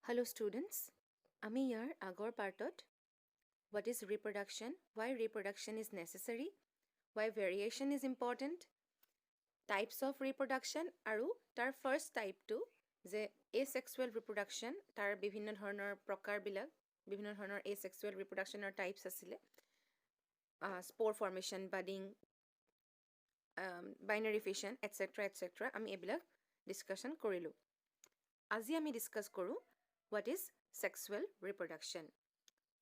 Hello students, আমি ইয়াৰ আগৰ পাৰ্টত what is reproduction, why reproduction is necessary, why variation is important, types of reproduction আৰু তাৰ first type টো যে asexual reproduction তাৰ বিভিন্ন ধৰণৰ প্ৰকাৰবিলাক বিভিন্ন ধৰণৰ asexual reproductionৰ types আছিলে spore formation, budding, binary fission, etc. আমি এইবিলাক discussion কৰিলোঁ আজি আমি discuss কৰোঁ what is sexual reproduction.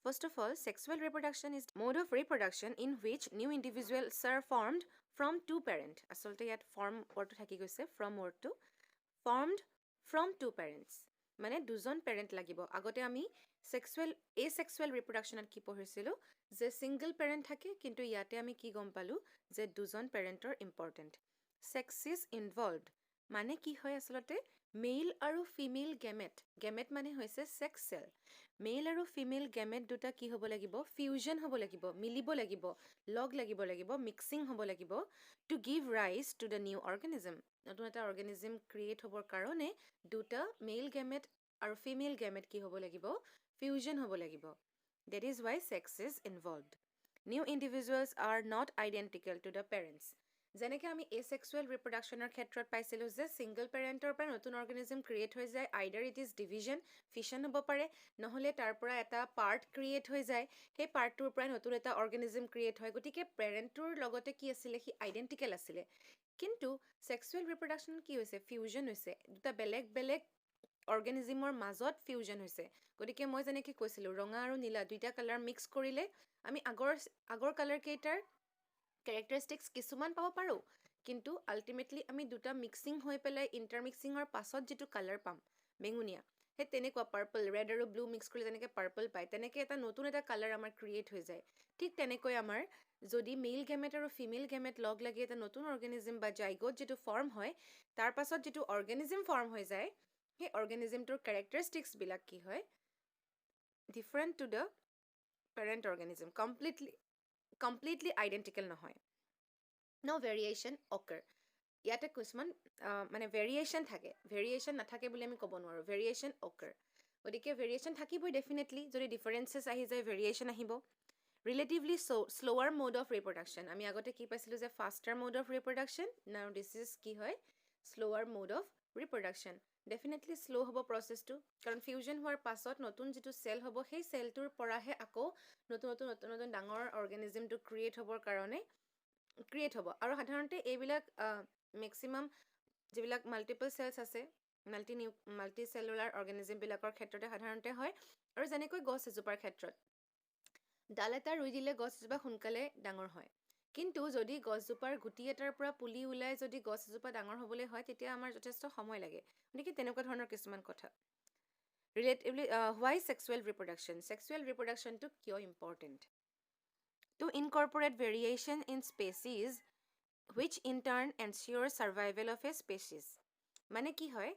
First of all, sexual reproduction is mode of reproduction in which new individuals are formed from two parents. আচলতে ইয়াত form wordটো থাকি গৈছে from wordটো formed from two parents. মানে দুজন parent লাগিব আগতে আমি asexual reproductionত কি পঢ়িছিলোঁ যে single parent থাকে কিন্তু ইয়াতে আমি কি গম পালোঁ যে দুজন parentor important. Sex is involved মানে কি হয় আচলতে মেইল আৰু ফিমেল গেমেট মানে হৈছে সেক্স চেল মেইল আৰু ফিমেল গেমেট দুটা কি হ'ব লাগিব ফিউজন হ'ব লাগিব মিলিব লাগিব লগ লাগিব মিক্সিং হ'ব লাগিব to give rise to the new organism নতুন এটা অৰ্গেনিজম ক্ৰিয়েট হ'বৰ কাৰণে দুটা মেইল গেমেট আৰু ফিমেল গেমেট কি হ'ব লাগিব ফিউজন হ'ব লাগিব that is why sex is involved. New individuals are not identical to the parents. যেনেকৈ আমি asexual reproductionৰ ক্ষেত্ৰত পাইছিলোঁ যে ছিংগল পেৰেণ্টৰ পৰা নতুন অৰ্গেনিজম ক্ৰিয়েট হৈ যায় আইডাৰ ইট ইজ ডিভিজন ফিছন হ'ব পাৰে নহ'লে তাৰ পৰা এটা পাৰ্ট ক্ৰিয়েট হৈ যায় সেই পাৰ্টটোৰ পৰা নতুন এটা অৰ্গেনিজম ক্ৰিয়েট হয় গতিকে পেৰেণ্টটোৰ লগতে কি আছিলে সি আইডেণ্টিকেল আছিলে কিন্তু ছেক্সুৱেল ৰিপ্ৰডাকশ্যনত কি হৈছে ফিউজন হৈছে দুটা বেলেগ অৰ্গেনিজিমৰ মাজত ফিউজন হৈছে গতিকে মই যেনেকৈ কৈছিলোঁ ৰঙা আৰু নীলা দুইটা কালাৰ মিক্স কৰিলে আমি আগৰ কালাৰকেইটাৰ কেৰেক্টাৰিষ্টিক্স কিছুমান পাব পাৰোঁ কিন্তু আল্টিমেটলি আমি দুটা মিক্সিং হৈ পেলাই ইণ্টাৰমিক্সিঙৰ পাছত যিটো কালাৰ পাম বেঙুনীয়া সেই তেনেকুৱা পাৰ্পল ৰেড আৰু ব্লু মিক্স কৰিলে যেনেকৈ পাৰ্পল পায় তেনেকৈ এটা নতুন এটা কালাৰ আমাৰ ক্ৰিয়েট হৈ যায় ঠিক তেনেকৈ আমাৰ যদি মেইল গেমেট আৰু ফিমেল গেমেট লগ লাগি এটা নতুন অৰ্গেনিজম বা জাইগত যিটো ফৰ্ম হয় তাৰ পাছত যিটো অৰ্গেনিজম ফৰ্ম হৈ যায় সেই অৰ্গেনিজমটোৰ কেৰেক্টাৰিষ্টিক্সবিলাক কি হয় different to the parent organism completely identical নহয় no variation occur ইয়াতে কিছুমান মানে ভেৰিয়েশ্যন থাকে ভেৰিয়েশ্যন নাথাকে বুলি আমি ক'ব নোৱাৰোঁ ভেৰিয়েশ্যন occur গতিকে ভেৰিয়েশ্যন থাকিবই ডেফিনেটলি যদি ডিফাৰেঞ্চেছ আহি যায় ভেৰিয়েশ্যন আহিব relatively slower mod of reproduction আমি আগতে কি পাইছিলোঁ যে ফাষ্টাৰ মড অফ ৰিপ্ৰডাকশ্যন নাও দিছ ইজ কি হয় slower mod of reproduction definitely slow' হ'ব প্ৰচেছটো কাৰণ ফিউজন হোৱাৰ পাছত নতুন যিটো চেল হ'ব সেই চেলটোৰ পৰাহে আকৌ নতুন ডাঙৰ অৰ্গেনিজমটো ক্ৰিয়েট হ'বৰ কাৰণে ক্ৰিয়েট হ'ব আৰু সাধাৰণতে এইবিলাক মেক্সিমাম যিবিলাক মাল্টিপল চেলছ আছে মাল্টি চেলুলাৰ অৰ্গেনিজমবিলাকৰ ক্ষেত্ৰতে সাধাৰণতে হয় আৰু যেনেকৈ গছ এজোপাৰ ক্ষেত্ৰত ডাল এটা ৰুই দিলে গছ এজোপা সোনকালে ডাঙৰ হয় কিন্তু যদি গছজোপাৰ গুটি এটাৰ পৰা পুলি ওলাই যদি গছ এজোপা ডাঙৰ হ'বলৈ হয় তেতিয়া আমাৰ যথেষ্ট সময় লাগে গতিকে তেনেকুৱা ধৰণৰ কিছুমান কথা ৰিলেটিভলি হোৱাই ছেক্সুৱেল ৰিপ্ৰডাকশ্যনটো কিয় important to incorporate variation in species which in turn ensure survival of a species মানে কি হয়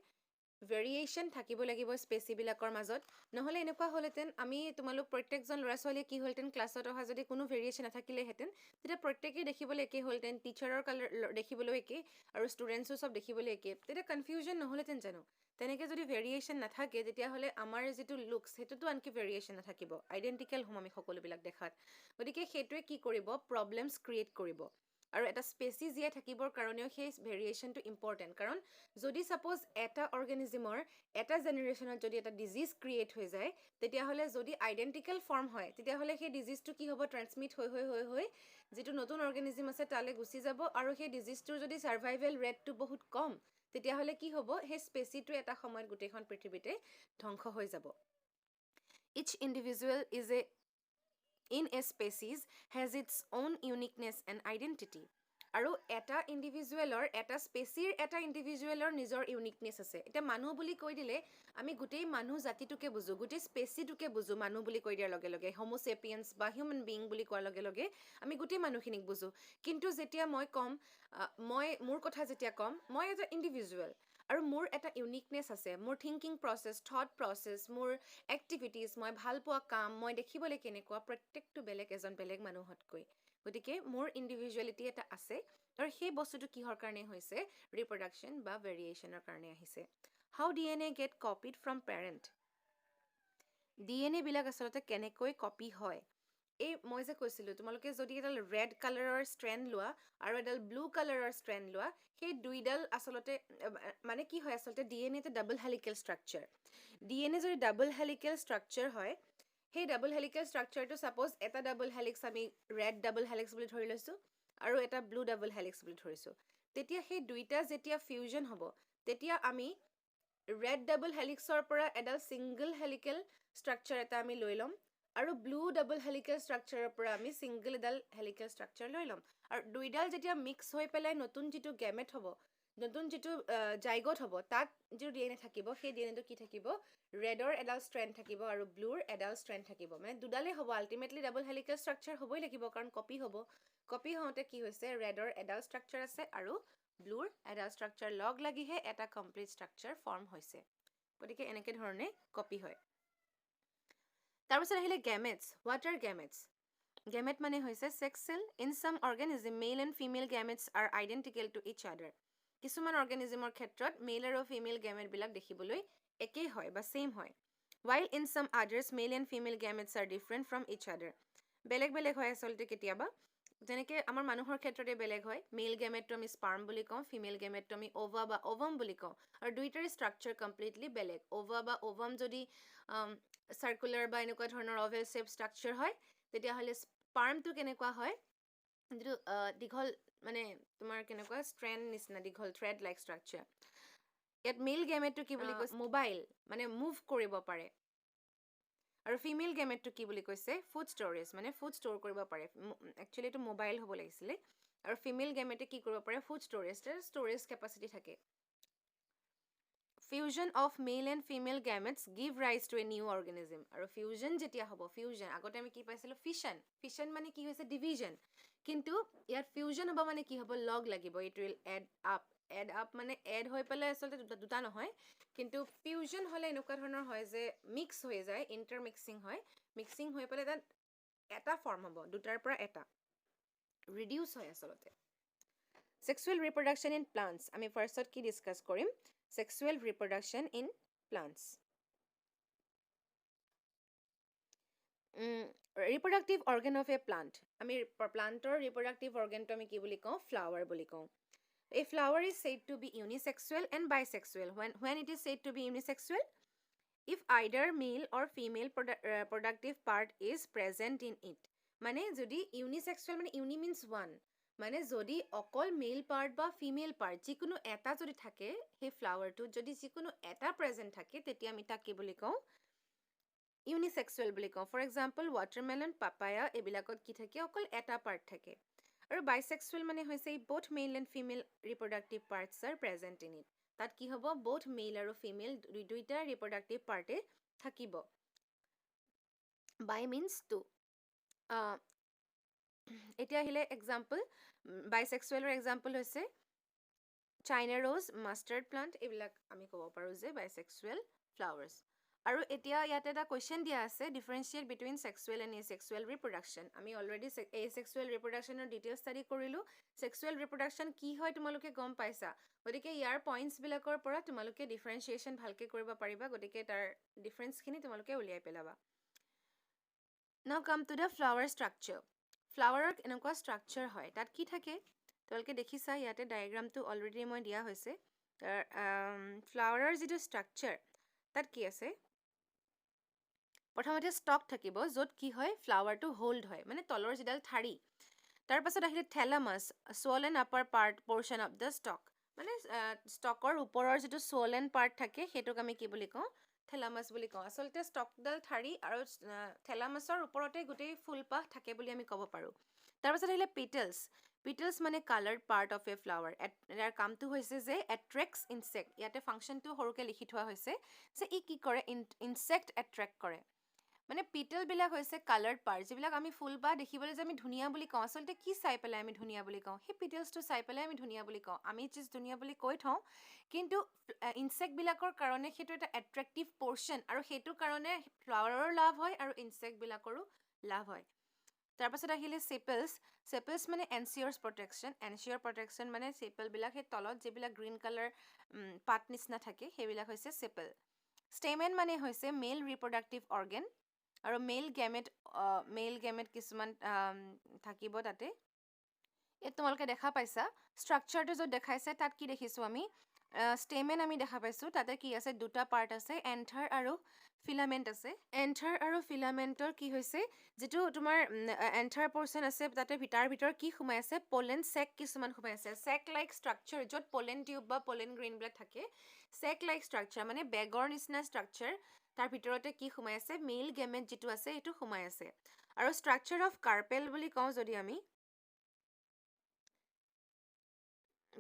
ভেৰিয়েশ্যন থাকিব লাগিব স্পেচিবিলাকৰ মাজত নহ'লে এনেকুৱা হ'লহেঁতেন আমি তোমালোক প্ৰত্যেকজন ল'ৰা ছোৱালীয়ে কি হ'লহেঁতেন ক্লাছত অহা যদি কোনো ভেৰিয়েশ্যন নাথাকিলেহেঁতেন তেতিয়া প্ৰত্যেকেই দেখিবলৈ একেই হ'লহেঁতেন টিচাৰৰ কালাৰ দেখিবলৈ একেই আৰু ষ্টুডেণ্টছো চব দেখিবলৈ একেই তেতিয়া কনফিউজন নহ'লহেঁতেন জানো তেনেকৈ যদি ভেৰিয়েশ্যন নাথাকে তেতিয়াহ'লে আমাৰ যিটো লুকছ সেইটোতো আনকি ভেৰিয়েশ্যন নাথাকিব আইডেণ্টিকেল হ'ম আমি সকলোবিলাক দেখাত গতিকে সেইটোৱে কি কৰিব প্ৰব্লেমছ ক্ৰিয়েট কৰিব আৰু এটা স্পেচি জীয়াই থাকিবৰ কাৰণেও সেই ভেৰিয়েশ্যনটো ইম্পৰ্টেণ্ট কাৰণ যদি ছাপ'জ এটা অৰ্গেনিজিমৰ এটা জেনেৰেশ্যনত যদি এটা ডিজিজ ক্ৰিয়েট হৈ যায় তেতিয়াহ'লে যদি আইডেণ্টিকেল ফৰ্ম হয় তেতিয়াহ'লে সেই ডিজিজটো কি হ'ব ট্ৰেন্সমিট হৈ যিটো নতুন অৰ্গেনিজিম আছে তালৈ গুচি যাব আৰু সেই ডিজিজটোৰ যদি ছাৰ্ভাইভেল ৰেটটো বহুত কম তেতিয়াহ'লে কি হ'ব সেই স্পেচিটোৱে এটা সময়ত গোটেইখন পৃথিৱীতে ধ্বংস হৈ যাব each individual is in a species has its own uniqueness and identity আৰু এটা ইণ্ডিভিজুৱেলৰ এটা স্পেচিৰ এটা ইণ্ডিভিজুৱেলৰ নিজৰ ইউনিকনেছ আছে এতিয়া মানুহ বুলি কৈ দিলে আমি গোটেই মানুহ জাতিটোকে বুজোঁ গোটেই স্পেচিটোকে বুজোঁ মানুহ বুলি কৈ দিয়াৰ লগে লগে হোমোচেপিয়েন্স বা হিউমেন বিং বুলি কোৱাৰ লগে লগে আমি গোটেই মানুহখিনিক বুজোঁ কিন্তু যেতিয়া মই ক'ম মোৰ কথা যেতিয়া ক'ম মই এটা ইণ্ডিভিজুৱেল আৰু মোৰ এটা ইউনিকনেছ আছে মোৰ থিংকিং প্ৰচেছ থট প্ৰচেছ মোৰ এক্টিভিটিজ মই ভাল পোৱা কাম মই দেখিবলৈ কেনেকুৱা প্ৰত্যেকটো বেলেগ মানুহতকৈ গতিকে মোৰ ইণ্ডিভিজুৱেলিটি এটা আছে আৰু সেই বস্তুটো কিহৰ কাৰণে হৈছে ৰিপ্ৰডাকশ্যন বা ভেৰিয়েশ্যনৰ কাৰণে আহিছে how DNA get copied from parent DNA বিলাক আচলতে কেনেকৈ কপি হয় এই মই যে কৈছিলোঁ তোমালোকে যদি এডাল ৰেড কালাৰৰ ষ্ট্ৰেণ্ড লোৱা আৰু এডাল ব্লু কালাৰৰ ষ্ট্ৰেণ্ড লোৱা সেই দুইডাল আচলতে মানে কি হয় আচলতে DNA এটা ডাবল হেলিকেল ষ্ট্ৰাকচাৰ DNA যদি ডাবল হেলিকেল ষ্ট্ৰাকচাৰ হয় সেই ডাবল হেলিকেল ষ্ট্ৰাকচাৰটো ছাপ'জ এটা ডাবল হেলিক্স আমি ৰেড ডাবল হেলিক্স বুলি ধৰি লৈছোঁ আৰু এটা ব্লু ডাবল হেলিক্স বুলি ধৰিছোঁ তেতিয়া সেই দুইটা যেতিয়া ফিউজন হ'ব তেতিয়া আমি ৰেড ডাবল হেলিক্সৰ পৰা এডাল ছিংগল হেলিকেল ষ্ট্ৰাকচাৰ এটা আমি লৈ ল'ম আৰু ব্লু ডাবল হেলিকেল ষ্ট্ৰাকচাৰৰ পৰা আমি ছিংগল এডাল হেলিকেল ষ্ট্ৰাকচাৰ লৈ ল'ম আৰু দুইডাল যেতিয়া মিক্স হৈ পেলাই নতুন যিটো গেমেট হ'ব নতুন যিটো জাইগত হ'ব তাত যিটো DNA থাকিব সেই DNAটো কি থাকিব ৰেডৰ এডাল ষ্ট্ৰেণ্ড থাকিব আৰু ব্লুৰ এডাল ষ্ট্ৰেণ্ড থাকিব মানে দুডালেই হ'ব আল্টিমেটলি ডাবল হেলিকেল ষ্ট্ৰাকচাৰ হ'বই লাগিব কাৰণ কপি হ'ব কপি হওঁতে কি হৈছে ৰেডৰ এডাল ষ্ট্ৰাকচাৰ আছে আৰু ব্লুৰ এডাল ষ্ট্ৰাকচাৰ লগ লাগিহে এটা কমপ্লিট ষ্ট্ৰাকচাৰ ফৰ্ম হৈছে গতিকে এনেকৈ ধৰণে কপি হয় তাৰপিছত আহিলে gametes what are gametes gamete মানে হৈছে sex cell in some organism male and female gametes are identical to each other কিছুমান অৰ্গেনিজমৰ ক্ষেত্ৰত মেল আৰু ফিমেল গেমেটবিলাক দেখিবলৈ একেই হয় বা ছেইম হয় while in some others male and female gametes are different from each other বেলেগ বেলেগ হয় আচলতে কেতিয়াবা যেনেকৈ আমাৰ মানুহৰ ক্ষেত্ৰতে বেলেগ হয় মেল গেমেটটো আমি স্পাৰ্ম বুলি কওঁ ফিমেল গেমেটটো আমি অ'ভা বা অ'ভাম বুলি কওঁ আৰু দুইটাৰে ষ্ট্ৰাকচাৰ কমপ্লিটলি বেলেগ অ'ভা বা অ'ভাম যদি চাৰ্কুলাৰ বা এনেকুৱা ধৰণৰ অভেল শ্বেপ ষ্ট্ৰাকচাৰ হয় তেতিয়াহ'লে স্পাৰ্মটো কেনেকুৱা হয় যিটো দীঘল মানে তোমাৰ কেনেকুৱা ষ্ট্ৰেণ্ড নিচিনা দীঘল থ্ৰেড লাইক ষ্ট্ৰাকচাৰ ইয়াত মেল গেমেটটো কি বুলি কৈছে মোবাইল মানে মুভ কৰিব পাৰে আৰু ফিমেল গেমেটটো কি বুলি কৈছে ফুড ষ্ট'ৰেজ মানে ফুড ষ্ট'ৰ কৰিব পাৰে একচুৱেলি এইটো মোবাইল হ'ব লাগিছিলে আৰু ফিমেল গেমেটে কি কৰিব পাৰে ফুড ষ্ট'ৰেজ কেপাচিটি থাকে fusion of male and female gametes give rise to a new organism আৰু ফিউজন যেতিয়া হ'ব ফিউজন আগতে আমি কি পাইছিলোঁ ফিছন মানে কি হৈছে ডিভিজন কিন্তু ইয়াত ফিউজন হ'ব মানে কি হ'ব লগ লাগিব ইট উইল এড আপ মানে এড হৈ পেলাই আচলতে দুটা নহয় কিন্তু ফিউজন হ'লে এনেকুৱা ধৰণৰ হয় যে মিক্স হৈ যায় ইণ্টাৰমিক্সিং হয় মিক্সিং হৈ পেলাই তাত এটা ফৰ্ম হ'ব দুটাৰ পৰা এটা ৰিডিউচ হয় আচলতে ছেক্সুৱেল ৰিপ্ৰডাকশ্যন ইন প্লাণ্টছ আমি ফাৰ্ষ্টত কি ডিছকাছ কৰিম sexual reproduction in plants reproductive organ of A plant আমি প্লাণ্টৰ ৰিপ্ৰডাক্টিভ অৰ্গেনটো আমি কি বুলি কওঁ ফ্লাৱাৰ বুলি কওঁ A flower is said to be unisexual and bisexual. When it is said to be unisexual, if either male or female productive part is present in it. মানে যদি unisexual মানে uni means one. মানে যদি অকল মেল part বা female part যিকোনো এটা যদি থাকে সেই ফ্লাৱাৰটোত যদি যিকোনো এটা প্ৰেজেণ্ট থাকে তেতিয়া আমি তাক কি বুলি কওঁ ইউনিচেক্সুৱেল বুলি কওঁ ফৰ এক্সাম্পল ৱাটাৰমেলন পাপায়া এইবিলাকত কি থাকে অকল এটা পাৰ্ট থাকে আৰু বাইচেক্সুৱেল মানে হৈছে both male and female reproductive parts are present in it তাত কি হ'ব both male আৰু female দুইটা reproductive পাৰ্টে থাকিব by means two এতিয়া আহিলে এক্সাম্পল বাইচেক্সুৱেলৰ এক্সাম্পল হৈছে চাইনা ৰ'জ মাষ্টাৰ্ড প্লাণ্ট এইবিলাক আমি ক'ব পাৰোঁ যে বাইচেক্সুৱেল ফ্লাৱাৰ্ছ আৰু এতিয়া ইয়াতে এটা কুৱেশ্যন দিয়া আছে differentiate between sexual and asexual reproduction আমি অলৰেডি এছেক্সুৱেল ৰিপ্ৰডাকশ্যনৰ ডিটেইলছ ষ্টাডি কৰিলোঁ ছেক্সুৱেল ৰিপ্ৰডাকশ্যন কি হয় তোমালোকে গম পাইছা গতিকে ইয়াৰ পইণ্টছবিলাকৰ পৰা তোমালোকে ডিফাৰেঞ্চিয়েশ্যন ভালকৈ কৰিব পাৰিবা গতিকে তাৰ ডিফাৰেঞ্চখিনি তোমালোকে উলিয়াই পেলাবা now come to the flower structure ফ্লাৱাৰৰ এনেকুৱা ষ্ট্ৰাকচাৰ হয় তাত কি থাকে তোমালোকে দেখিছা ইয়াতে ডায়েগ্ৰামটো অলৰেডি মই দিয়া হৈছে ফ্লাৱাৰৰ যিটো ষ্ট্ৰাকচাৰ তাত কি আছে প্ৰথমতে ষ্টক থাকিব য'ত কি হয় ফ্লাৱাৰটো হোল্ড হয় মানে তলৰ যিডাল ঠাৰি তাৰপাছত আহিলে thalamus swollen upper part portion of the stalk মানে ষ্টকৰ ওপৰৰ যিটো সোলেন পাৰ্ট থাকে সেইটোক আমি কি বুলি কওঁ থেলামাছ বুলি কওঁ আচলতে ষ্টকডাল ঠাৰি আৰু থেলামাছৰ ওপৰতে গোটেই ফুলপাহ থাকে বুলি আমি ক'ব পাৰোঁ তাৰপাছত আহিলে পিটেলছ মানে coloured part of a flower ইয়াৰ কামটো হৈছে যে এট্ৰেক্টছ ইনছেক্ট ইয়াতে ফাংচনটো সৰুকৈ লিখি থোৱা হৈছে যে ই কি কৰে ইনছেক্ট এট্ৰেক্ট কৰে মানে পিটেলবিলাক হৈছে কালাৰ্ড পাৰ্ট যিবিলাক আমি ফুলপাহ দেখিবলৈ যে আমি ধুনীয়া বুলি কওঁ আচলতে কি চাই পেলাই আমি ধুনীয়া বুলি কওঁ সেই পিটেলছটো চাই পেলাই আমি ধুনীয়া বুলি কওঁ আমি জাষ্ট ধুনীয়া বুলি কৈ থওঁ কিন্তু ইনছেক্টবিলাকৰ কাৰণে সেইটো এটা এট্ৰেক্টিভ পৰ্চন আৰু সেইটো কাৰণে ফ্লাৱাৰৰো লাভ হয় আৰু ইনছেক্টবিলাকৰো লাভ হয় তাৰপাছত আহিলে চেপেলছ মানে এনচিয়ৰ্ছ প্ৰটেকশ্যন মানে চেপেলবিলাক সেই তলত যিবিলাক গ্ৰীণ কালাৰ পাত নিচিনা থাকে সেইবিলাক হৈছে চেপেল ষ্টেমেন মানে হৈছে মেল ৰিপ্ৰডাক্টিভ অৰ্গেন আৰু মেল গেমেট কিছুমান থাকিব তাতে ইয়াত তোমালোকে দেখা পাইছা ষ্ট্ৰাকচাৰটো য'ত দেখাইছে তাত কি দেখিছোঁ আমি ষ্টেমেন আমি দেখা পাইছোঁ তাতে কি আছে দুটা পাৰ্ট আছে এন্থাৰ আৰু ফিলামেণ্ট আছে এন্থাৰ আৰু ফিলামেণ্টৰ কি হৈছে যিটো তোমাৰ এন্থাৰ পৰ্চন আছে তাতে তাৰ ভিতৰত কি সোমাই আছে পলেন চেক কিছুমান সোমাই আছে চেক লাইক ষ্ট্ৰাকচাৰ য'ত পলেন টিউব বা পলেন গ্ৰেইনবিলাক থাকে চেক লাইক ষ্ট্ৰাকচাৰ মানে বেগৰ নিচিনা ষ্ট্ৰাকচাৰ তাৰ ভিতৰতে কি সোমাই আছে মেইল গেমেট যিটো আছে এইটো সোমাই আছে আৰু ষ্ট্ৰাকচাৰ অফ কাৰ্পেল বুলি কওঁ যদি আমি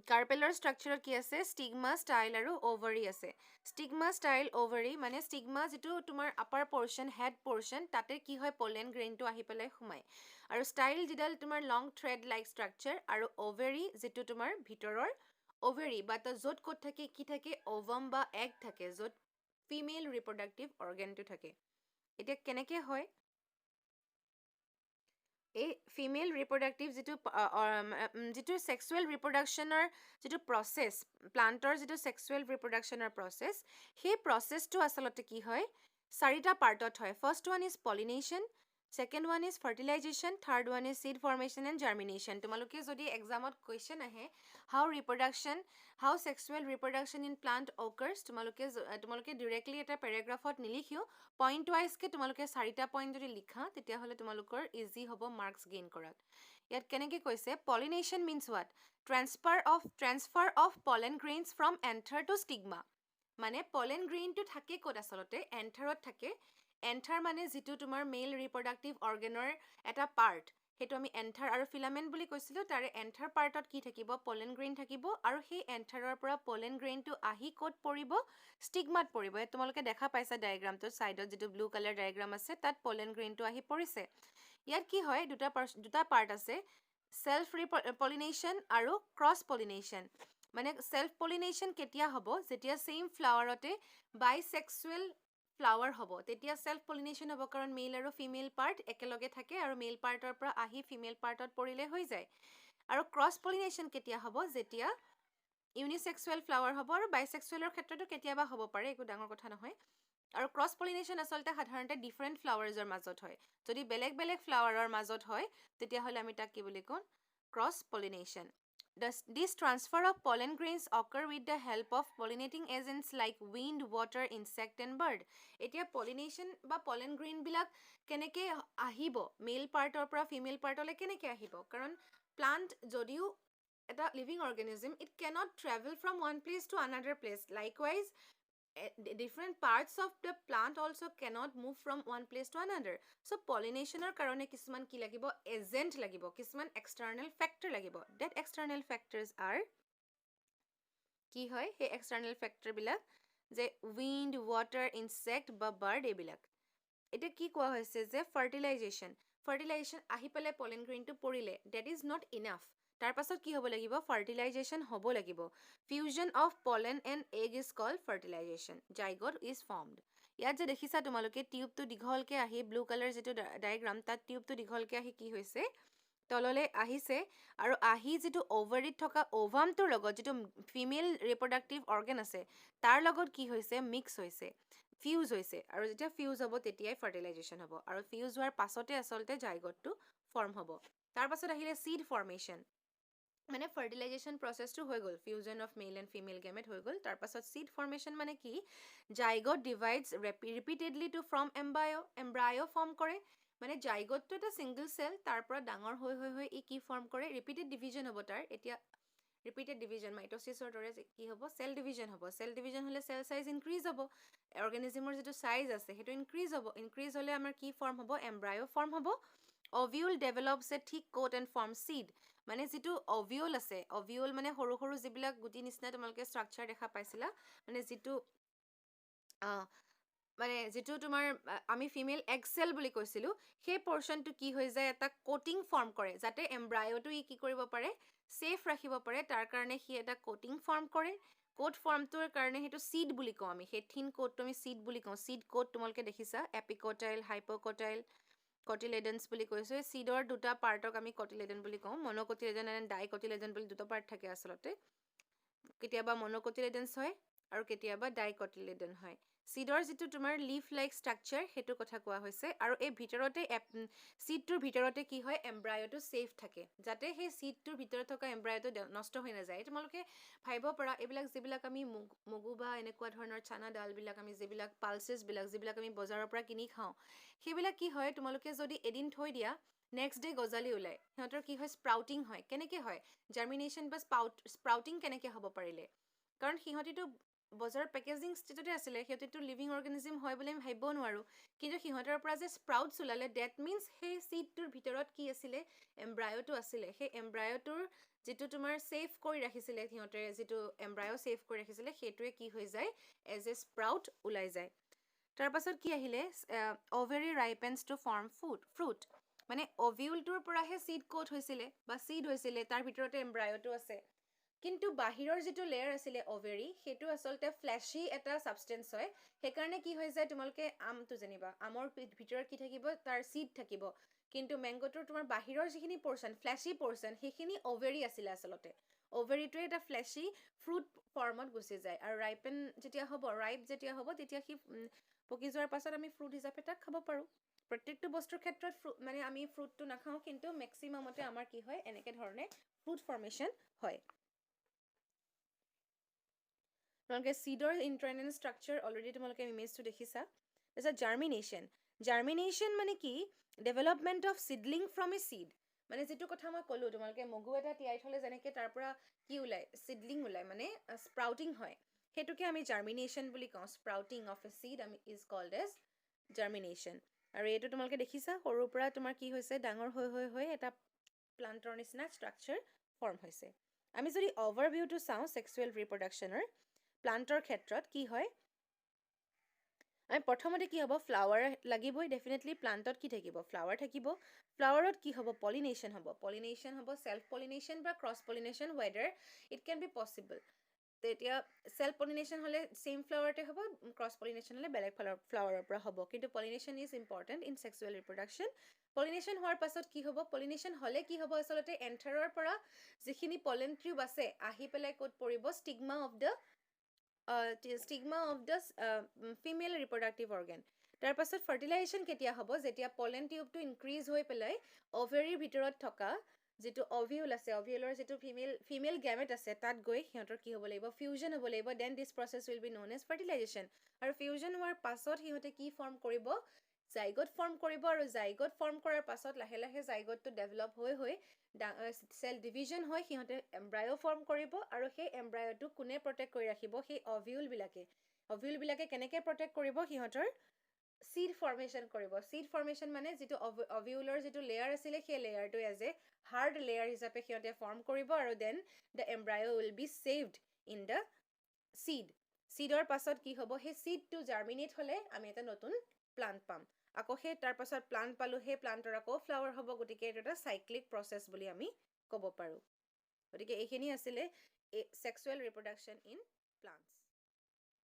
কাৰ্পেলৰ ষ্ট্ৰাকচাৰত কি আছে ষ্টিগমা ষ্টাইল আৰু অভাৰী আছে ষ্টিগমা ষ্টাইল অভাৰী মানে ষ্টিগমা যিটো তোমাৰ আপাৰ পৰ্চন হেড পৰ্চন তাতে কি হয় পলেন গ্ৰেইনটো আহি পেলাই সোমায় আৰু ষ্টাইল যিডাল তোমাৰ লং থ্ৰেড লাইক ষ্ট্ৰাকচাৰ আৰু অভাৰী যিটো তোমাৰ ভিতৰৰ অভাৰী বা য'ত ক'ত থাকে কি থাকে অভাম বা এগ থাকে য'ত ফিমেল ৰিপ্ৰডাক্টিভ অৰ্গেনটো থাকে এতিয়া কেনেকৈ হয় এই ফিমেল ৰিপ্ৰডাক্টিভ যিটো ছেক্সুৱেল ৰিপ্ৰডাকশ্যনৰ যিটো প্ৰচেছ প্লাণ্টৰ যিটো ছেক্সুৱেল ৰিপ্ৰডাকশ্যনৰ প্ৰচেছ সেই প্ৰচেছটো আচলতে কি হয় চাৰিটা পাৰ্টত হয় first one is pollination second one is fertilisation third one is seed formation and germination তোমালোকে যদি এক্সামত কুৱেশ্যন আহে how sexual reproduction in plant occurs তোমালোকে ডিৰেক্টলি এটা পেৰাগ্ৰাফত নিলিখিও পইণ্ট ৱাইজকৈ তোমালোকে চাৰিটা পইণ্ট যদি লিখা তেতিয়াহ'লে তোমালোকৰ ইজি হ'ব মাৰ্কছ গেইন কৰাত ইয়াত কেনেকৈ কৈছে pollination means what transfer of pollen grains from anther to stigma মানে পলেন গ্ৰেইনটো থাকে ক'ত আচলতে এন্থাৰত থাকে এন্থাৰ মানে যিটো তোমাৰ মেইল ৰিপ্ৰডাক্টিভ অৰ্গেনৰ এটা পাৰ্ট সেইটো আমি এন্থাৰ আৰু ফিলামেণ্ট বুলি কৈছিলোঁ তাৰে এন্থাৰ পাৰ্টত কি থাকিব পলেন গ্ৰেইন থাকিব আৰু সেই এন্থাৰৰ পৰা পলেন গ্ৰেইনটো আহি ক'ত পৰিব ষ্টিগমাত পৰিব তোমালোকে দেখা পাইছা ডায়েগ্ৰামটো ছাইডত যিটো ব্লু কালাৰ ডায়েগ্ৰাম আছে তাত পলেন গ্ৰেইনটো আহি পৰিছে ইয়াত কি হয় দুটা পাৰ্ট আছে চেল্ফ পলিনেশ্যন আৰু ক্ৰছ পলিনেশ্যন মানে চেল্ফ পলিনেশ্যন কেতিয়া হ'ব যেতিয়া ছেইম ফ্লাৱাৰতে বাইছেক্সুৱেল ফ্লাৱাৰ হ'ব তেতিয়া চেল্ফ পলিনেশ্যন হ'ব কাৰণ মেইল আৰু ফিমেল পাৰ্ট একেলগে থাকে আৰু মেইল পাৰ্টৰ পৰা আহি ফিমেল পাৰ্টত পৰিলে হৈ যায় আৰু ক্ৰছ পলিনেশ্যন কেতিয়া হ'ব যেতিয়া ইউনিছেক্সুৱেল ফ্লাৱাৰ হ'ব আৰু বাইছেক্সুৱেলৰ ক্ষেত্ৰতো কেতিয়াবা হ'ব পাৰে একো ডাঙৰ কথা নহয় আৰু ক্ৰছ পলিনেশ্যন আচলতে সাধাৰণতে ডিফাৰেণ্ট ফ্লাৱাৰ্ছৰ মাজত হয় যদি বেলেগ বেলেগ ফ্লাৱাৰৰ মাজত হয় তেতিয়াহ'লে আমি তাক কি বুলি কওঁ cross পলিনেশ্যন This transfer of pollen grains occur with the help of pollinating agents like wind, water, insect and bird. এতিয়া pollination বা pollen grain বিলাক কেনেকৈ আহিব মেইল পাৰ্টৰ পৰা ফিমেল পাৰ্টলৈ কেনেকৈ আহিব কাৰণ প্লাণ্ট যদিও এটা living organism it cannot travel from one place to another place. Likewise, different parts of the plant also cannot move from one place to another. So pollinationৰ কাৰণে কিছুমান কি লাগিব এজেণ্ট লাগিব কিছুমান এক্সটাৰ্নেল ফেক্টৰ লাগিব that external factors are কি হয় সেই এক্সটাৰ্নেল ফেক্টৰবিলাক যে উইণ্ড ৱাটাৰ ইনচেক্ট বা বাৰ্ড এইবিলাক এতিয়া কি কোৱা হৈছে যে ফাৰ্টিলাইজেশ্যন আহি পেলাই পলেন গ্ৰেইনটো পৰিলে ডেট ইজ নট ইনাফ তাৰ পাছত কি হ'ব লাগিব ফাৰ্টিলাইজেশ্যন হ'ব লাগিব fusion of pollen and egg is called fertilisation zygote is formed ইয়াত যে দেখিছা তোমালোকে টিউবটো দীঘলকৈ আহি ব্লু কালাৰ যিটো ডায়েগ্ৰাম তাত টিউবটো দীঘলকৈ আহি কি হৈছে তললৈ আহিছে আৰু আহি যিটো অভাৰীত থকা অভামটোৰ লগত যিটো ফিমেল ৰিপ্ৰডাক্টিভ অৰ্গেন আছে তাৰ লগত কি হৈছে মিক্স হৈছে ফিউজ হৈছে আৰু যেতিয়া ফিউজ হ'ব তেতিয়াই ফাৰ্টিলাইজেশ্যন হ'ব আৰু ফিউজ হোৱাৰ পাছতে আচলতে জাইগটটো ফৰ্ম হ'ব তাৰ পাছত আহিলে চিড ফৰ্মেশ্যন মানে ফাৰ্টিলাইজেশ্যন প্ৰচেছটো হৈ গ'ল fusion of male and female gamete হৈ গ'ল তাৰপাছত চিড ফৰ্মেশ্যন মানে কি zygote divides repeatedly to from embryo' form কৰে মানে জাইগটটো এটা ছিংগল চেল তাৰ পৰা ডাঙৰ হৈ ই কি ফৰ্ম কৰে ৰিপিটেড ডিভিজন হ'ব তাৰ এতিয়া ৰিপিটেড ডিভিজন মাইট'চিছৰ দৰে কি হ'ব চেল ডিভিজন হ'ব চেল ডিভিজন হ'লে চেল চাইজ ইনক্ৰিজ হ'ব অৰ্গেনিজিমৰ যিটো চাইজ আছে সেইটো ইনক্ৰিজ হ'লে আমাৰ কি ফৰ্ম হ'ব এম্ব্ৰায়' ফৰ্ম হ'ব অভিউল ডেভেলপছ এ থিক কোট এণ্ড ফৰ্ম চিড মানে যিটো অভিউল আছে অভিউল মানে সৰু সৰু যিবিলাক গুটি নিচিনা তোমালোকে ষ্ট্ৰাকচাৰ দেখা পাইছিলা মানে যিটো তোমাৰ আমি ফিমেল এক্সেল বুলি কৈছিলোঁ সেই পৰ্চনটো কি হৈ যায় এটা কোটিং ফৰ্ম কৰে যাতে এম্ব্ৰায়'টো কি কৰিব পাৰে ছেফ ৰাখিব পাৰে তাৰ কাৰণে সি এটা কোটিং ফৰ্ম কৰে কোট ফৰ্মটোৰ কাৰণে সেইটো চিড বুলি কওঁ আমি সেই থিন কোটটো আমি চিড বুলি কওঁ চিড কোট তোমালোকে দেখিছা এপিকটাইল হাইপ'কটাইল কটিলেডেন্স বুলি কৈছোঁ এই চিডৰ দুটা পাৰ্টক আমি কটিলেডেন বুলি কওঁ মন'কটিলেডেন এণ্ড ডাইকটিলেডেন বুলি দুটা পাৰ্ট থাকে আচলতে কেতিয়াবা মন'কটিলেডেন্স হয় আৰু কেতিয়াবা ডাইকটিলেডন হয় সিডৰ যেটো তোমাৰ লিফ লাইক স্ট্ৰাকচাৰ হেতু কথা কোৱা হৈছে আৰু এই ভিতৰতে সিডটোৰ ভিতৰতে কি হয় এমব্ৰায়োটো সেফ থাকে যাতে সেই সিডটোৰ ভিতৰত থকা এমব্ৰায়োটো নষ্ট হৈ নাযায় তোমালোকে ভাবিব পৰা এইবিলাক যিবিলাক আমি মগু বা এনেকুৱা ধৰণৰ চানা ডালবিলাক আমি যিবিলাক পালচেছ বিলাক যিবিলাক আমি বজাৰৰ পৰা কিনি খাওঁ সেইবিলাক কি হয় তোমালোকে যদি এদিন থৈ দিয়া নেক্সট ডে গজালি ওলাই সিহঁতৰ কি হয় স্প্ৰাউটিং হয় কেনেকৈ হয় জাৰ্মিনেশ্যন বা স্প্ৰাউটিং কেনেকৈ হ'ব পাৰিলে কাৰণ সিহঁতিতো বজাৰৰ পেকেজিং ষ্টেজতে আছিলে সিহঁতিতো লিভিং অৰ্গেনিজম হয় বুলি আমি ভাবিব নোৱাৰোঁ কিন্তু সিহঁতৰ পৰা যে স্প্ৰাউটছ ওলালে ডেট মিনছ সেই চিডটোৰ ভিতৰত কি আছিলে এমব্ৰায়োটো আছিলে সেই এমব্ৰায়োটোৰ যেটো তোমাৰ সেভ কৰি ৰাখিছিলে সিহঁতে যেটো এমব্ৰায়ো সেভ কৰি ৰাখিছিলে সেইটোৱে কি হৈ যায় এজ এ স্প্ৰাউট ওলাই যায় তাৰ পাছত কি আহিলে অভেৰি ৰাইপেন্স টু ফৰ্ম ফ্ৰুট মানে অভিউলটোৰ পৰাহে সিড কোট হৈছিলে বা সিড হৈছিলে তাৰ ভিতৰতে এমব্ৰায়োটো আছে কিন্তু বাহিৰৰ যেটো লেয়াৰ আছিলে অভেৰি হেতু আসলতে ফ্লেশি এটা সাবষ্টেন্স হয় হেকাৰণে কি হৈ যায় তোমালোকে আমটো জানিবা আমৰ ভিতৰত কি থাকিব তাৰ সিড থাকিব কিন্তু ম্যাঙ্গোটোৰ তোমাৰ বাহিৰৰ যিখিনি পোৰশন ফ্লেশি পোৰশন হেখিনি অভেৰি আছিল আসলতে অভেৰিটোৱে এটা ফ্লেশি ফ্ৰুট ফৰ্মত গুচি যায় আৰু ৰাইপ যেতিয়া হ'ব তেতিয়া কি পকি যোৱাৰ পাছত আমি ফ্ৰুট হিচাপে তাক খাব পাৰো প্ৰত্যেকটো বস্তুৰ ক্ষেত্ৰত মানে আমি ফ্ৰুটটো নাখাওঁ কিন্তু ম্যাক্সিমামতে আমাৰ কি হয় এনেকে ধৰণে ফ্ৰুট ফৰ্মেশন হয় তোমালোকে সিডৰ ইন্টাৰনেল স্ট্ৰাকচাৰ অলৰেডি তোমালোকে ইমেজটো দেখিছা তাৰপিছত জাৰ্মিনেশ্যন মানে কি development of seedling from A seed মানে যেটো কথা মই ক'লো তোমালোকে মগু এটা তিয়াই থলে যেনেকে তাৰ পৰা কি ওলাই সিডলিং ওলাই মানে স্প্ৰাউটিং হয় হেতুকে আমি জাৰ্মিনেশ্যন বুলি কওঁ sprouting of a seed is called as germination আৰু এইটো তোমালোকে দেখিছা সৰুৰ পৰা তোমাৰ কি হৈছে ডাঙৰ হৈ এটা প্লান্টৰ নিচিনা স্ট্ৰাকচাৰ ফৰ্ম হৈছে আমি যদি অভাৰভিউটো চাওঁ সেক্সুৱেল ৰিপ্ৰডাকশ্যনৰ প্লান্টৰ ক্ষেত্ৰত কি হয় আমি প্ৰথমতে কি হ'ব ফ্লাৱাৰ লাগিবই ডেফিনেটলি প্লান্টত কি থাকিব ফ্লাৱাৰ থাকিব ফ্লাৱাৰত কি হ'ব পলিনেশ্যন হ'ব সেলফ পলিনেশ্যন বা cross pollination whether it can be possible তেতিয়া সেলফ পলিনেশ্যন হলে সেম ফ্লাৱাৰতে হ'ব ক্ৰছ পলিনেশ্যন হলে বেলেগ ফ্লাৱাৰৰ পৰা হ'ব কিন্তু পলিনেশ্যন is important in sexual reproduction পলিনেশ্যন হোৱাৰ পাছত কি হ'ব পলিনেশ্যন হলে কি হ'ব আসলতে এন্থাৰৰ পৰা যিখিনি পলেন টিউব আছে আহি পেলাই ক'ত পৰিব stigma of the female reproductive organ তাৰ পাছত ফাৰ্টিলাইজেশ্যন কেতিয়া হ'ব যেতিয়া পলেন টিউবটো ইনক্ৰিজ হৈ পেলাই অভেৰীৰ ভিতৰত থকা যেটো অভিউল আছে অভিউলৰ যেটো ফিমেল গ্যামেট আছে তাত গৈ সিহঁতৰ কি হ'ব লাগিব ফিউজন হ'ব লাগিব then this process will be known as fertilisation আৰু ফিউজন হোৱাৰ পাছত সিহঁতে কি ফৰ্ম কৰিব জাইগোট ফৰ্ম কৰিব আৰু জাইগোট ফৰ্ম কৰাৰ পাছত লাহে লাহে জাইগোটটো ডেভেলপ হৈ সেল ডিভিজন হৈ সিহঁতে এমব্ৰায়ো ফৰ্ম কৰিব আৰু সেই এমব্ৰায়োটো কোনে প্ৰটেক্ট কৰি ৰাখিব সেই অভিউল বিলাকে কেনেকৈ প্ৰটেক্ট কৰিব সিহঁতৰ seed formation কৰিব seed formation মানে যেটো অভিউলৰ যেটো লেয়াৰ আছিলে সেই লেয়াৰটো এজ এ হাৰ্ড লেয়াৰ হিচাপে সিহঁতে ফৰ্ম কৰিব আৰু then the embryo will be saved in the seedৰ পাছত কি হ'ব সেই seedটো জাৰ্মিনেট হলে আমি এটা নতুন প্লান্ট পাম আকৌ সেই তাৰ পাছত প্লান্ট পালো সেই প্লান্টৰ আকৌ ফ্লাৱাৰ হ'ব গতিকে এটা সাইক্লিক প্ৰসেস বুলি আমি ক'ব পাৰো গতিকে এইখিনি আছিলে সেক্সুৱেল ৰিপ্ৰডাকশ্যন ইন প্লান্টস